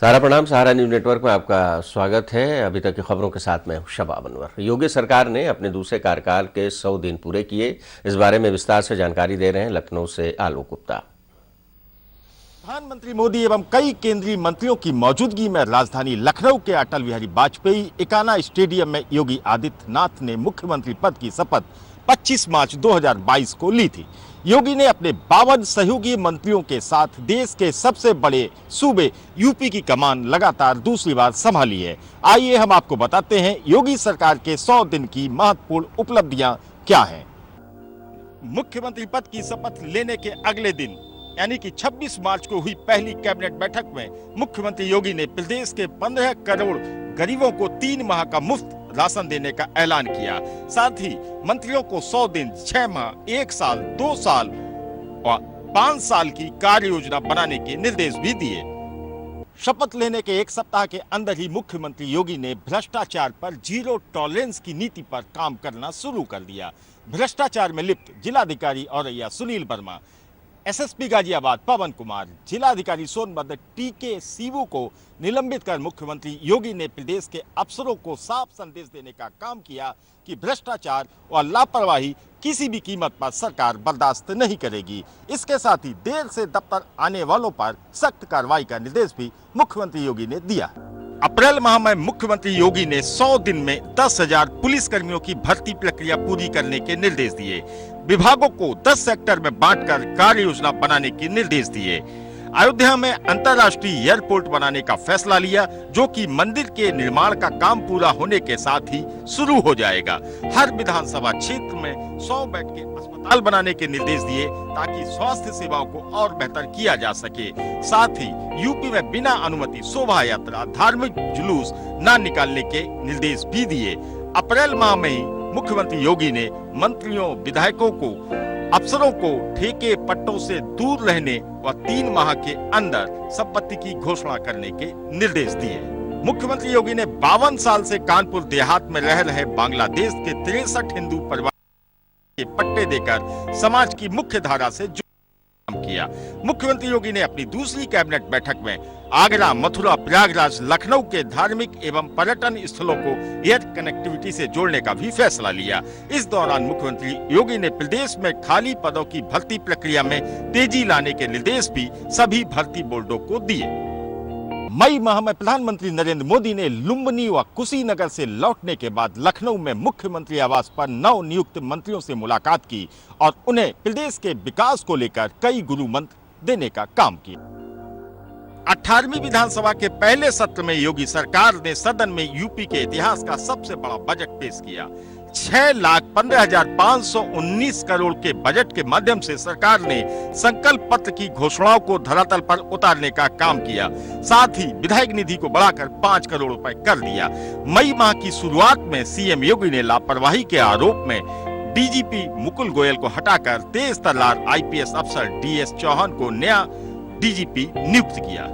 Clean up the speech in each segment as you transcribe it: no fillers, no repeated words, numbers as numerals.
सारा प्रणाम। सहारा news network में आपका स्वागत है। अभी तक की खबरों के साथ मैं शबाब अनवर। योगी सरकार ने अपने दूसरे कार्यकाल के 100 दिन पूरे किए। इस बारे में विस्तार से जानकारी दे रहे हैं लखनऊ से आलोक गुप्ता। प्रधानमंत्री मोदी एवं कई केंद्रीय मंत्रियों की मौजूदगी में राजधानी लखनऊ के अटल बिहारी वाजपेयी इकाना स्टेडियम में योगी आदित्यनाथ ने मुख्यमंत्री पद की शपथ 25 मार्च 2022 को ली थी। योगी ने अपने 52 सहयोगी मंत्रियों के साथ देश के सबसे बड़े सूबे यूपी की कमान लगातार दूसरी बार संभाली है। आइए हम आपको बताते हैं योगी सरकार के 100 दिन की महत्वपूर्ण उपलब्धियां क्या हैं। मुख्यमंत्री पद की शपथ लेने के अगले दिन यानी कि 26 मार्च को हुई पहली कैबिनेट बैठक में मुख्यमंत्री योगी ने प्रदेश के 15 करोड़ गरीबों को 3 माह का मुफ्त राशन देने का ऐलान किया। साथ ही मंत्रियों को 100 दिन, 6 माह, 1 साल, 2 साल और 5 साल की कार्य योजना बनाने के निर्देश भी दिए। शपथ लेने के एक सप्ताह के अंदर ही मुख्यमंत्री योगी ने भ्रष्टाचार पर जीरो टॉलरेंस की नीति पर काम करना शुरू कर दिया। भ्रष्टाचार में लिप्त जिलाधिकारी औरैया सुनील वर्मा, एसएसपी गाजियाबाद पवन कुमार, जिलाधिकारी सोनभद्र टीके सीवू को निलंबित कर मुख्यमंत्री योगी ने प्रदेश के अफसरों को साफ संदेश देने का काम किया कि भ्रष्टाचार और लापरवाही किसी भी कीमत पर सरकार बर्दाश्त नहीं करेगी। इसके साथ ही देर से दफ्तर आने वालों पर सख्त कार्रवाई का निर्देश भी मुख्यमंत्री योगी ने दिया। अप्रैल माह में मुख्यमंत्री योगी ने 100 दिन में 10,000 पुलिस कर्मियों की भर्ती प्रक्रिया पूरी करने के निर्देश दिए। विभागों को 10 सेक्टर में बांटकर कार्य योजना बनाने के निर्देश दिए। अयोध्या में अंतर्राष्ट्रीय एयरपोर्ट बनाने का फैसला लिया, जो कि मंदिर के निर्माण का काम पूरा होने के साथ ही शुरू हो जाएगा। हर विधानसभा क्षेत्र में 100 बेड के अस्पताल बनाने के निर्देश दिए ताकि स्वास्थ्य सेवाओं को और बेहतर किया जा सके। साथ ही यूपी में बिना अनुमति शोभा यात्रा, धार्मिक जुलूस न निकालने के निर्देश भी दिए। अप्रैल माह में ही मुख्यमंत्री योगी ने मंत्रियों, विधायकों को, अफसरों को ठेके पट्टों से दूर रहने व 3 माह के अंदर संपत्ति की घोषणा करने के निर्देश दिए। मुख्यमंत्री योगी ने 52 साल से कानपुर देहात में रह रहे बांग्लादेश के 63 हिंदू परिवार के पट्टे देकर समाज की मुख्य धारा से किया। मुख्यमंत्री योगी ने अपनी दूसरी कैबिनेट बैठक में आगरा, मथुरा, प्रयागराज, लखनऊ के धार्मिक एवं पर्यटन स्थलों को एयर कनेक्टिविटी से जोड़ने का भी फैसला लिया। इस दौरान मुख्यमंत्री योगी ने प्रदेश में खाली पदों की भर्ती प्रक्रिया में तेजी लाने के निर्देश भी सभी भर्ती बोर्डों को दिए। मई माह में प्रधानमंत्री नरेंद्र मोदी ने लुम्बिनी व कुशीनगर से लौटने के बाद लखनऊ में मुख्यमंत्री आवास पर नव नियुक्त मंत्रियों से मुलाकात की और उन्हें प्रदेश के विकास को लेकर कई गुरु मंत्र देने का काम किया। 18वीं विधानसभा के पहले सत्र में योगी सरकार ने सदन में यूपी के इतिहास का सबसे बड़ा बजट पेश किया। 6,15,519 करोड़ के बजट के माध्यम से सरकार ने संकल्प पत्र की घोषणाओं को धरातल पर उतारने का काम किया। साथ ही विधायक निधि को बढ़ाकर 5 करोड़ रुपए कर दिया। मई माह की शुरुआत में सीएम योगी ने लापरवाही के आरोप में डीजीपी मुकुल गोयल को हटाकर तेज तर्रार आईपीएस अफसर डीएस चौहान को नया डीजीपी नियुक्त किया।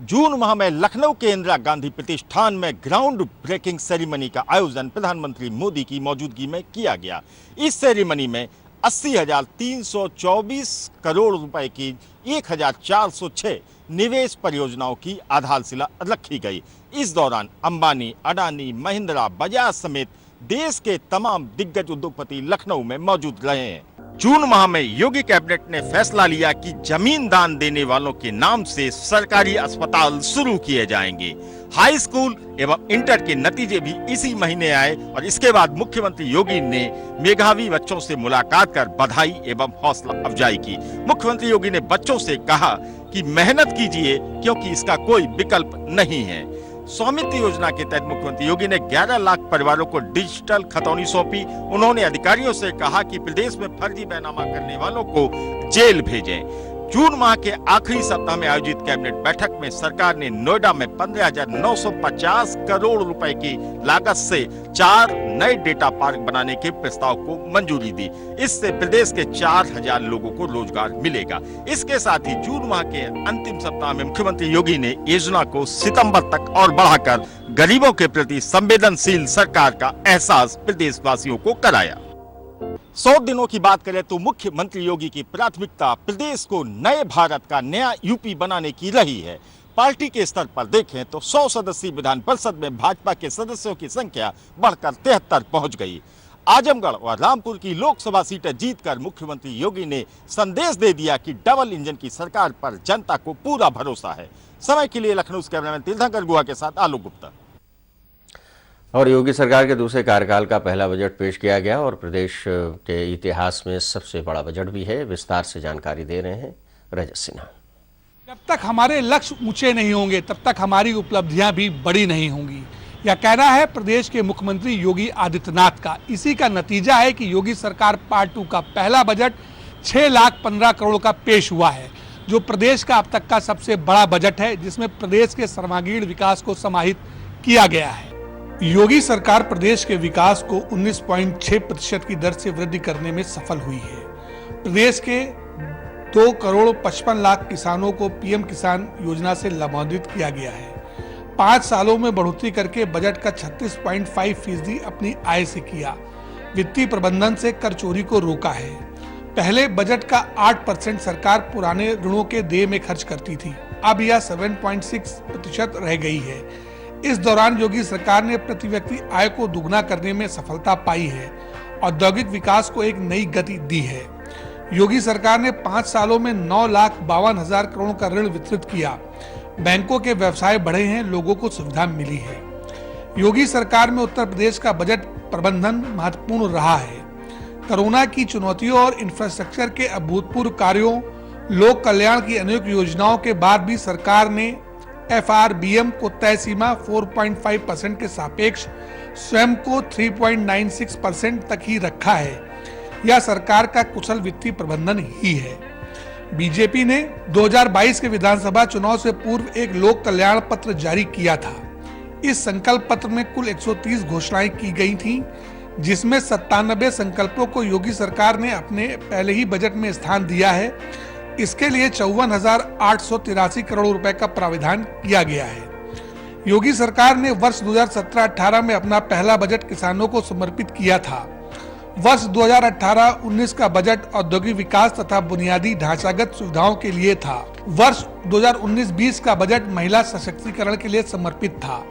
जून माह में लखनऊ के इंदिरा गांधी प्रतिष्ठान में ग्राउंड ब्रेकिंग सेरेमनी का आयोजन प्रधानमंत्री मोदी की मौजूदगी में किया गया। इस सेरेमनी में 80,324 करोड़ रुपए की 1,406 निवेश परियोजनाओं की आधारशिला रखी गई। इस दौरान अंबानी, अडानी, महिंद्रा, बजाज समेत देश के तमाम दिग्गज उद्योगपति लखनऊ में मौजूद रहे हैं। जून माह में योगी कैबिनेट ने फैसला लिया कि जमीन दान देने वालों के नाम से सरकारी अस्पताल शुरू किए जाएंगे। हाई स्कूल एवं इंटर के नतीजे भी इसी महीने आए और इसके बाद मुख्यमंत्री योगी ने मेधावी बच्चों से मुलाकात कर बधाई एवं हौसला अफजाई की। मुख्यमंत्री योगी ने बच्चों से कहा कि मेहनत कीजिए क्योंकि इसका कोई विकल्प नहीं है। स्वामित्व योजना के तहत मुख्यमंत्री योगी ने 11 लाख परिवारों को डिजिटल खतौनी सौंपी। उन्होंने अधिकारियों से कहा कि प्रदेश में फर्जी बैनामा करने वालों को जेल भेजें। जून माह के आखिरी सप्ताह में आयोजित कैबिनेट बैठक में सरकार ने नोएडा में 15,950 करोड़ रुपए की लागत से 4 नए डेटा पार्क बनाने के प्रस्ताव को मंजूरी दी। इससे प्रदेश के 4,000 लोगों को रोजगार मिलेगा। इसके साथ ही जून माह के अंतिम सप्ताह में मुख्यमंत्री योगी ने योजना को सितंबर तक और बढ़ाकर गरीबों के प्रति संवेदनशील सरकार का एहसास प्रदेशवासियों को कराया। 100 दिनों की बात करें तो मुख्यमंत्री योगी की प्राथमिकता प्रदेश को नए भारत का नया यूपी बनाने की रही है। पार्टी के स्तर पर देखें तो 100 सदस्यीय विधान परिषद में भाजपा के सदस्यों की संख्या बढ़कर 73 पहुंच गई। आजमगढ़ और रामपुर की लोकसभा सीटें जीतकर मुख्यमंत्री योगी ने संदेश दे दिया कि डबल इंजन की सरकार पर जनता को पूरा भरोसा है। समय के लिए लखनऊ से कैमरामैन तीर्थंकर गुहा के साथ आलोक गुप्ता। और योगी सरकार के दूसरे कार्यकाल का पहला बजट पेश किया गया और प्रदेश के इतिहास में सबसे बड़ा बजट भी है। विस्तार से जानकारी दे रहे हैं रजत सिन्हा। जब तक हमारे लक्ष्य ऊंचे नहीं होंगे तब तक हमारी उपलब्धियां भी बड़ी नहीं होंगी, यह कहना है प्रदेश के मुख्यमंत्री योगी आदित्यनाथ का। इसी का नतीजा है कि योगी सरकार पार्ट 2 का पहला बजट 6,15 करोड़ का पेश हुआ है, जो प्रदेश का अब तक का सबसे बड़ा बजट है, जिसमें प्रदेश के सर्वांगीण विकास को समाहित किया गया है। योगी सरकार प्रदेश के विकास को 19.6% की दर से वृद्धि करने में सफल हुई है। प्रदेश के 2,55,00,000 किसानों को पीएम किसान योजना से लाभान्वित किया गया है। 5 सालों में बढ़ोतरी करके बजट का 36.5% अपनी आय से किया। वित्तीय प्रबंधन से कर चोरी को रोका है। पहले बजट का 8% सरकार पुराने ऋणों के देय में खर्च करती थी, अब यह 7.6% रह गई है। इस दौरान योगी सरकार ने प्रति व्यक्ति आय को दुगना करने में सफलता पाई है। औद्योगिक विकास को एक नई गति दी है। योगी सरकार ने 5 सालों में 9,52,000 करोड़ का ऋण वितरित किया। बैंकों के व्यवसाय बढ़े हैं, लोगों को सुविधा मिली है। योगी सरकार में उत्तर प्रदेश का बजट प्रबंधन महत्वपूर्ण रहा है। कोरोना की चुनौतियों और इंफ्रास्ट्रक्चर के अभूतपूर्व कार्यों, लोक कल्याण की अनेक योजनाओं के बाद भी सरकार ने FRBM को तय सीमा 4.5% के सापेक्ष स्वयं को 3.96% तक ही रखा है। यह सरकार का कुशल वित्तीय प्रबंधन ही है। बीजेपी ने 2022 के विधानसभा चुनाव से पूर्व एक लोक कल्याण पत्र जारी किया था। इस संकल्प पत्र में कुल 130 घोषणाएं की गई थीं, जिसमें 97 संकल्पों को योगी सरकार ने अपने पहले ही बजट में स्थान दिया है। इसके लिए 54,883 करोड़ रुपए का प्राविधान किया गया है। योगी सरकार ने वर्ष 2017-18 में अपना पहला बजट किसानों को समर्पित किया था। वर्ष 2018-19 का बजट औद्योगिक विकास तथा बुनियादी ढांचागत सुविधाओं के लिए था। वर्ष 2019-20 का बजट महिला सशक्तिकरण के लिए समर्पित था।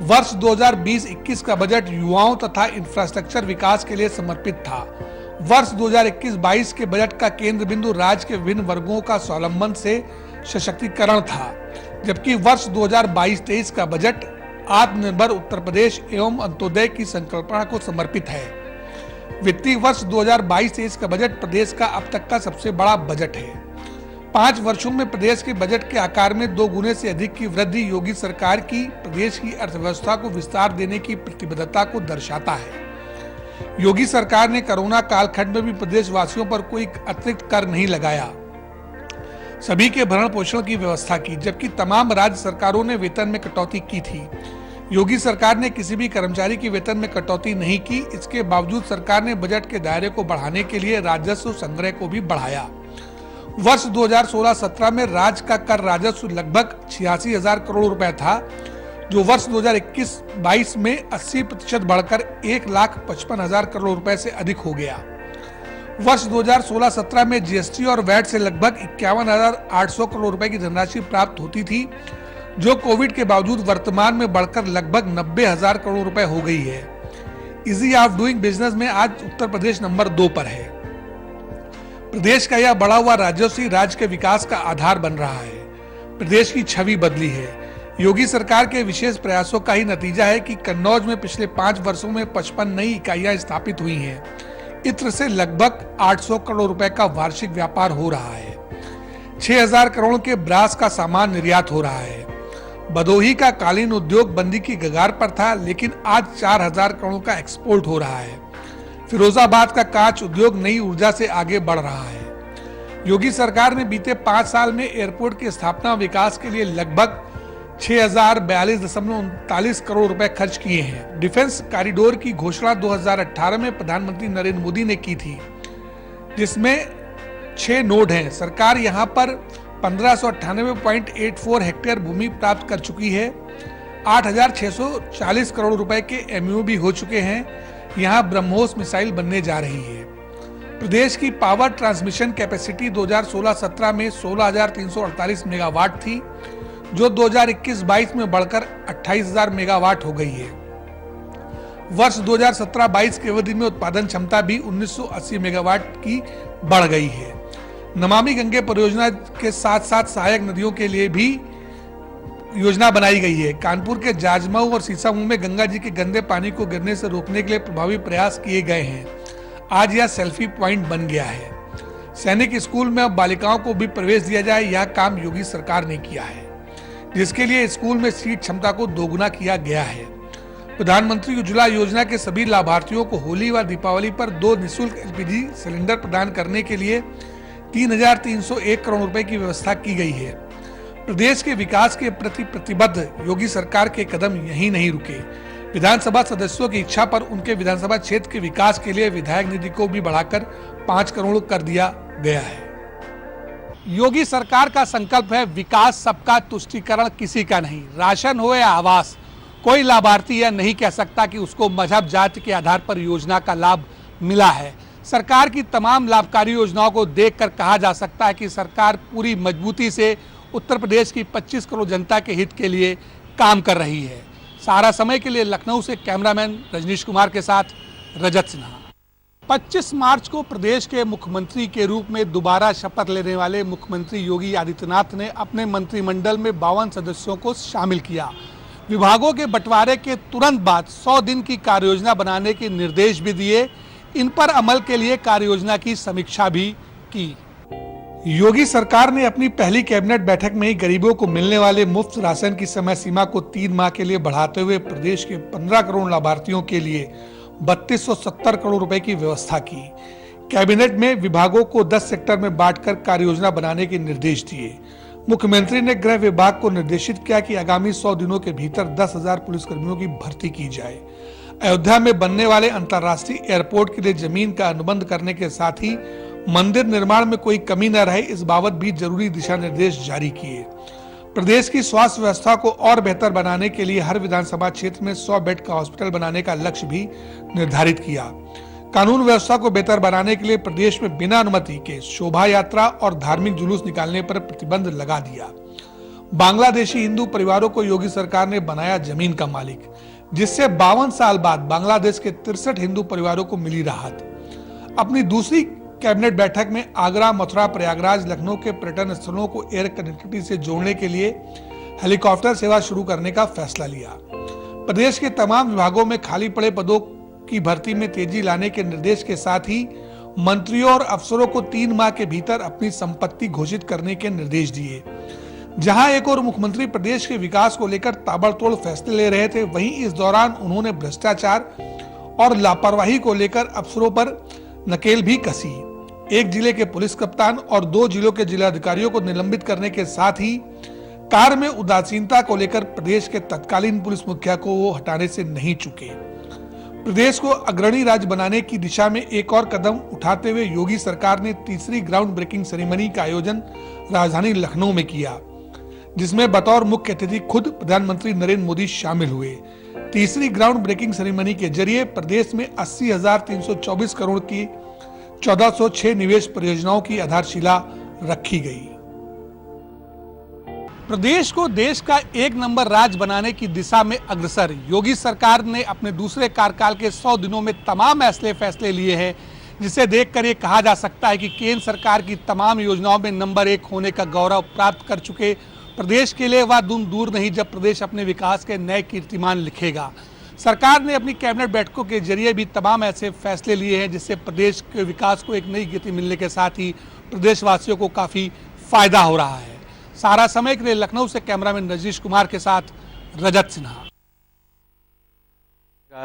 वर्ष 2020-21 का बजट युवाओं तथा इंफ्रास्ट्रक्चर विकास के लिए समर्पित था। वर्ष 2021-22 के बजट का केंद्र बिंदु राज्य के विभिन्न वर्गों का स्वावलंबन से सशक्तिकरण था, जबकि वर्ष 2022-23 का बजट आत्मनिर्भर उत्तर प्रदेश एवं अंत्योदय की संकल्पना को समर्पित है। वित्तीय वर्ष 2022-23 का बजट प्रदेश का अब तक का सबसे बड़ा बजट है। 5 वर्षों में प्रदेश के बजट के आकार में 2 गुने से अधिक की वृद्धि योगी सरकार की प्रदेश की अर्थव्यवस्था को विस्तार देने की प्रतिबद्धता को दर्शाता है। योगी सरकार ने कोरोना कालखंड में भी प्रदेशवासियों पर कोई अतिरिक्त कर नहीं लगाया। सभी के भरण पोषण की व्यवस्था की, जबकि तमाम राज्य सरकारों ने वेतन में कटौती की थी। योगी सरकार ने किसी भी कर्मचारी की वेतन में कटौती नहीं की। इसके बावजूद सरकार ने बजट के दायरे को बढ़ाने के लिए राजस्व संग्रह को भी बढ़ाया। वर्ष 2016-17 में राज्य का कर राजस्व लगभग 86,000 करोड़ रुपए था, जो वर्ष 2021-22 में 80% बढ़कर 1,55,000 करोड़ रुपए से अधिक हो गया। वर्ष 2016-17 में जीएसटी और वैट से लगभग 51,800 करोड़ रुपए की धनराशि प्राप्त होती थी, जो कोविड के बावजूद वर्तमान में बढ़कर लगभग 90,000 करोड़ रुपए हो गई है। इजी ऑफ डूइंग बिजनेस में आज उत्तर प्रदेश नंबर 2 पर है। प्रदेश का यह बढ़ा हुआ राजस्व राज्य के विकास का आधार बन रहा है। प्रदेश की छवि बदली है। योगी सरकार के विशेष प्रयासों का ही नतीजा है कि कन्नौज में पिछले 5 वर्षों में 55 नई इकाइयां स्थापित हुई हैं। इत्र से लगभग 800 करोड़ रुपए का वार्षिक व्यापार हो रहा है। 6,000 करोड़ के ब्रास का सामान निर्यात हो रहा है। भदोही का कालीन उद्योग बंदी की कगार पर था, लेकिन आज 4,000 करोड़ का एक्सपोर्ट हो रहा है। फिरोजाबाद का कांच उद्योग नई ऊर्जा से आगे बढ़ रहा है। योगी सरकार ने बीते 5 साल में एयरपोर्ट की स्थापना विकास के लिए लगभग 6,042.39 करोड़ रुपए खर्च किए हैं। डिफेंस कॉरिडोर की घोषणा 2018 में प्रधानमंत्री नरेंद्र मोदी ने की थी, जिसमें 6 नोड हैं। सरकार यहां पर 1598.84 हेक्टेयर भूमि प्राप्त कर चुकी है। 8,640 करोड़ रुपए के MOU भी हो चुके हैं। यहां ब्रह्मोस मिसाइल बनने जा रही है। प्रदेश की पावर ट्रांसमिशन कैपेसिटी 2016-17 में 16,348 मेगावाट थी, जो 2021-22 में बढ़कर 28,000 मेगावाट हो गई है। वर्ष 2017-22 की अवधि में उत्पादन क्षमता भी 1980 मेगावाट की बढ़ गई है। नमामि गंगे परियोजना के साथ साथ सहायक नदियों के लिए भी योजना बनाई गई है। कानपुर के जाजमऊ और सीसामऊ में गंगा जी के गंदे पानी को गिरने से रोकने के लिए प्रभावी प्रयास किए गए हैं। आज यह सेल्फी पॉइंट बन गया है। सैनिक स्कूल में अब बालिकाओं को भी प्रवेश दिया जाए, यह काम योगी सरकार ने किया है, जिसके लिए स्कूल में सीट क्षमता को दोगुना किया गया है। प्रधानमंत्री उज्ज्वला योजना के सभी लाभार्थियों को होली व दीपावली पर 2 निःशुल्क एलपीजी सिलेंडर प्रदान करने के लिए 3,301 करोड़ रुपए की व्यवस्था की गई है। प्रदेश के विकास के प्रति प्रतिबद्ध योगी सरकार के कदम यहीं नहीं रुके। विधानसभा सदस्यों की इच्छा पर उनके विधानसभा क्षेत्र के विकास के लिए विधायक निधि को भी बढ़ाकर 5 करोड़ कर दिया गया है। योगी सरकार का संकल्प है विकास सबका, तुष्टीकरण किसी का नहीं। राशन हो या आवास, कोई लाभार्थी यह नहीं कह सकता कि उसको मजहब जाति के आधार पर योजना का लाभ मिला है। सरकार की तमाम लाभकारी योजनाओं को देखकर कहा जा सकता है कि सरकार पूरी मजबूती से उत्तर प्रदेश की 25 करोड़ जनता के हित के लिए काम कर रही है। सारा समय के लिए लखनऊ से कैमरामैन रजनीश कुमार के साथ रजत सिन्हा। 25 मार्च को प्रदेश के मुख्यमंत्री के रूप में दोबारा शपथ लेने वाले मुख्यमंत्री योगी आदित्यनाथ ने अपने मंत्रिमंडल में 52 सदस्यों को शामिल किया। विभागों के बंटवारे के तुरंत बाद 100 दिन की कार्ययोजना बनाने के निर्देश भी दिए। इन पर अमल के लिए कार्ययोजना की समीक्षा भी की। योगी सरकार ने अपनी पहली कैबिनेट बैठक में ही गरीबों को मिलने वाले मुफ्त राशन की समय सीमा को 3 माह के लिए बढ़ाते हुए प्रदेश के 15 करोड़ लाभार्थियों के लिए 3270 करोड़ रुपए की व्यवस्था की। कैबिनेट में विभागों को 10 सेक्टर में बांटकर कार्ययोजना बनाने के निर्देश दिए। मुख्यमंत्री ने गृह विभाग को निर्देशित किया कि आगामी 100 दिनों के भीतर 10,000 पुलिसकर्मियों की भर्ती की जाए। अयोध्या में बनने वाले अंतर्राष्ट्रीय एयरपोर्ट के लिए जमीन का अनुबंध करने के साथ ही मंदिर निर्माण में कोई कमी न रहे, इस बाबत भी जरूरी दिशा निर्देश जारी किए। प्रदेश की स्वास्थ्य व्यवस्था को और बेहतर बनाने के लिए हर विधानसभा क्षेत्र में 100 बेड का हॉस्पिटल बनाने का लक्ष्य भी निर्धारित किया। कानून व्यवस्था को बेहतर बनाने के लिए प्रदेश में बिना अनुमति के शोभा यात्रा और धार्मिक जुलूस निकालने पर प्रतिबंध लगा दिया। बांग्लादेशी हिंदू परिवारों को योगी सरकार ने बनाया जमीन का मालिक, जिससे 52 साल बाद बांग्लादेश के 63 हिंदू परिवारों को मिली राहत। अपनी दूसरी कैबिनेट बैठक में आगरा, मथुरा, प्रयागराज, लखनऊ के पर्यटन स्थलों को एयर कनेक्टिविटी से जोड़ने के लिए हेलीकॉप्टर सेवा शुरू करने का फैसला लिया। प्रदेश के तमाम विभागों में खाली पड़े पदों की भर्ती में तेजी लाने के निर्देश के साथ ही मंत्रियों और अफसरों को 3 माह के भीतर अपनी संपत्ति घोषित करने के निर्देश दिए। जहां एक और मुख्यमंत्री प्रदेश के विकास को लेकर ताबड़तोड़ फैसले ले रहे थे, वहीं इस दौरान उन्होंने भ्रष्टाचार और लापरवाही को लेकर अफसरों पर नकेल भी कसी। एक जिले के पुलिस कप्तान और 2 जिलों के जिलाधिकारियों को निलंबित करने के साथ ही कार्य में उदासीनता को लेकर प्रदेश के तत्कालीन पुलिस मुखिया को वो हटाने से नहीं चुके। प्रदेश को अग्रणी राज्य बनाने की दिशा में एक और कदम उठाते हुए योगी सरकार ने तीसरी ग्राउंड ब्रेकिंग सेरेमनी का आयोजन राजधानी लखनऊ में किया, जिसमें बतौर मुख्य अतिथि खुद प्रधानमंत्री नरेंद्र मोदी शामिल हुए। तीसरी ग्राउंड ब्रेकिंग सेरेमनी के जरिए प्रदेश में 80,324 करोड़ की 1406 निवेश परियोजनाओं की आधारशिला रखी गई। प्रदेश को देश का 1 नंबर राज्य बनाने की दिशा में अग्रसर योगी सरकार ने अपने दूसरे कार्यकाल के 100 दिनों में तमाम ऐसे फैसले लिए हैं, जिसे देखकर ये कहा जा सकता है कि केंद्र सरकार की तमाम योजनाओं में नंबर 1 होने का गौरव प्राप्त कर चुके प्रदेश के लिए वह दिन दूर नहीं जब प्रदेश अपने विकास के नए कीर्तिमान लिखेगा। सरकार ने अपनी कैबिनेट बैठकों के जरिए भी तमाम ऐसे फैसले लिए हैं, जिससे प्रदेश के विकास को एक नई गति मिलने के साथ ही प्रदेशवासियों को काफी फायदा हो रहा है। सारा समय के लिए लखनऊ से कैमरामैन रजनीश कुमार के साथ रजत सिन्हा।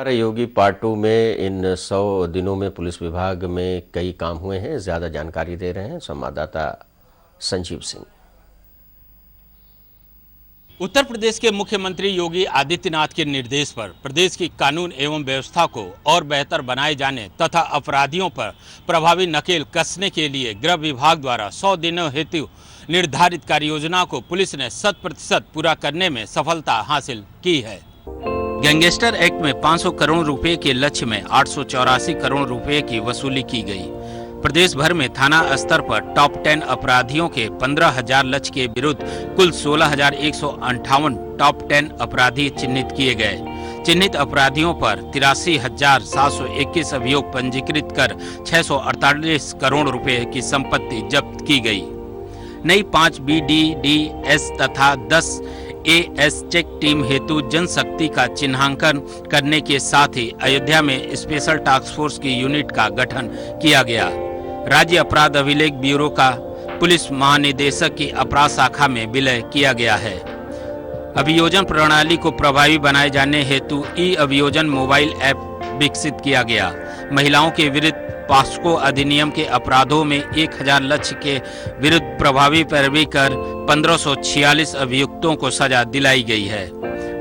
योगी पार्ट 2 में इन 100 दिनों में पुलिस विभाग में कई काम हुए हैं। ज्यादा जानकारी दे रहे हैं संवाददाता संजीव सिंह। उत्तर प्रदेश के मुख्यमंत्री योगी आदित्यनाथ के निर्देश पर प्रदेश की कानून एवं व्यवस्था को और बेहतर बनाए जाने तथा अपराधियों पर प्रभावी नकेल कसने के लिए गृह विभाग द्वारा 100 दिनों हेतु निर्धारित कार्ययोजना को पुलिस ने 100% पूरा करने में सफलता हासिल की है। गैंगस्टर एक्ट में 500 करोड़ रुपए के लक्ष्य में 884 करोड़ रुपए की वसूली की गई। प्रदेश भर में थाना स्तर पर टॉप 10 अपराधियों के 15,000 लक्ष्य के विरुद्ध कुल 16,158 टॉप 10 अपराधी चिन्हित किए गए। चिन्हित अपराधियों पर 83,721 अभियोग पंजीकृत कर 648 करोड़ रुपए की संपत्ति जब्त की गई। नई 5 BDDS तथा 10 AS चेक टीम हेतु जनशक्ति का चिन्हांकन करने के साथ ही अयोध्या में स्पेशल टास्क फोर्स की यूनिट का गठन किया गया। राज्य अपराध अभिलेख ब्यूरो का पुलिस महानिदेशक की अपराध शाखा में विलय किया गया है। अभियोजन प्रणाली को प्रभावी बनाए जाने हेतु अभियोजन मोबाइल ऐप विकसित किया गया। महिलाओं के विरुद्ध पॉस्को अधिनियम के अपराधों में 1,000 लक्ष्य के विरुद्ध प्रभावी पैरवी कर 1546 अभियुक्तों को सजा दिलाई गई है।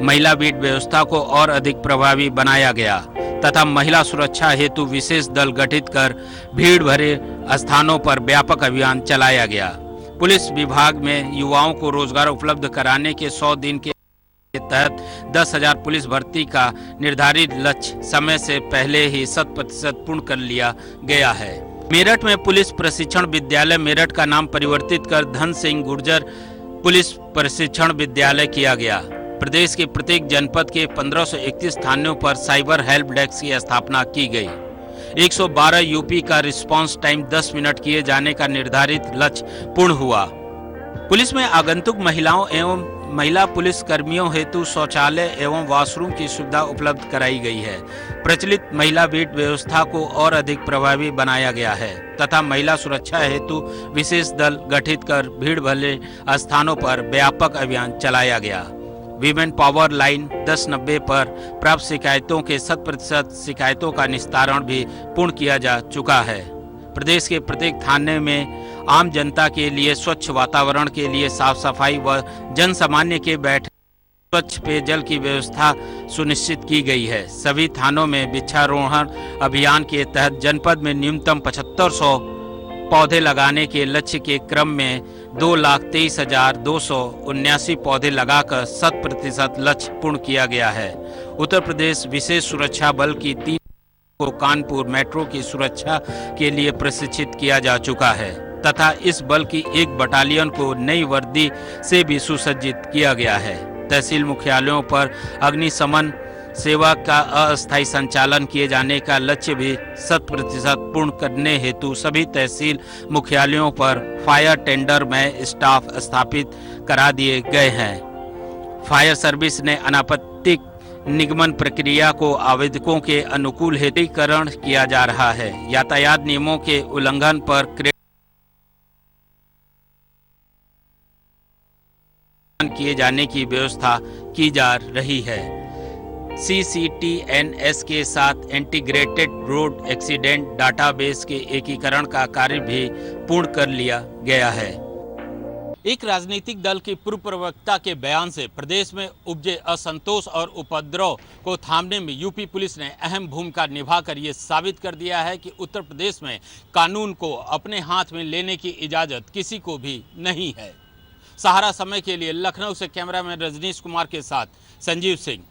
महिला बीट व्यवस्था को और अधिक प्रभावी बनाया गया तथा महिला सुरक्षा हेतु विशेष दल गठित कर भीड़ भरे स्थानों पर व्यापक अभियान चलाया गया। पुलिस विभाग में युवाओं को रोजगार उपलब्ध कराने के 100 दिन के तहत 10,000 पुलिस भर्ती का निर्धारित लक्ष्य समय से पहले ही 100% पूर्ण कर लिया गया है। मेरठ में पुलिस प्रशिक्षण विद्यालय मेरठ का नाम परिवर्तित कर धन सिंह गुर्जर पुलिस प्रशिक्षण विद्यालय किया गया। प्रदेश के प्रत्येक जनपद के 1531 थानों पर साइबर हेल्प डेस्क की स्थापना की गई। 112 यूपी का रिस्पांस टाइम 10 मिनट किए जाने का निर्धारित लक्ष्य पूर्ण हुआ। पुलिस में आगंतुक महिलाओं एवं महिला पुलिस कर्मियों हेतु शौचालय एवं वॉशरूम की सुविधा उपलब्ध कराई गई है। प्रचलित महिला बीट व्यवस्था को और अधिक प्रभावी बनाया गया है तथा महिला सुरक्षा हेतु विशेष दल गठित कर भीड़ भरे स्थानों पर व्यापक अभियान चलाया गया। वीमेन पावर लाइन 1090 पर प्राप्त शिकायतों के 100% शिकायतों का निस्तारण भी पूर्ण किया जा चुका है। प्रदेश के प्रत्येक थाने में आम जनता के लिए स्वच्छ वातावरण के लिए साफ सफाई व जन सामान्य के बैठक स्वच्छ पेयजल की व्यवस्था सुनिश्चित की गई है। सभी थानों में वृक्षारोपण अभियान के तहत जनपद में न्यूनतम 7500 पौधे लगाने के लक्ष्य के क्रम में 2,23,279 पौधे लगाकर 100% लक्ष्य पूर्ण किया गया है। उत्तर प्रदेश विशेष सुरक्षा बल की 3 को कानपुर मेट्रो की सुरक्षा के लिए प्रशिक्षित किया जा चुका है तथा इस बल की एक बटालियन को नई वर्दी से भी सुसज्जित किया गया है। तहसील मुख्यालयों पर अग्निशमन सेवा का अस्थायी संचालन किए जाने का लक्ष्य भी 100% पूर्ण करने हेतु सभी तहसील मुख्यालयों पर फायर टेंडर में स्टाफ स्थापित करा दिए गए हैं। फायर सर्विस ने अनापत्ति निगमन प्रक्रिया को आवेदकों के अनुकूल हेतुकरण किया जा रहा है। यातायात नियमों के उल्लंघन पर किए जाने की व्यवस्था की जा रही है। CCTNS के साथ इंटीग्रेटेड रोड एक्सीडेंट डाटाबेस के एकीकरण का कार्य भी पूर्ण कर लिया गया है। एक राजनीतिक दल की पूर्व प्रवक्ता के बयान से प्रदेश में उपजे असंतोष और उपद्रव को थामने में यूपी पुलिस ने अहम भूमिका निभाकर ये साबित कर दिया है कि उत्तर प्रदेश में कानून को अपने हाथ में लेने की इजाज़त किसी को भी नहीं है। सहारा समय के लिए लखनऊ से कैमरामैन रजनीश कुमार के साथ संजीव सिंह।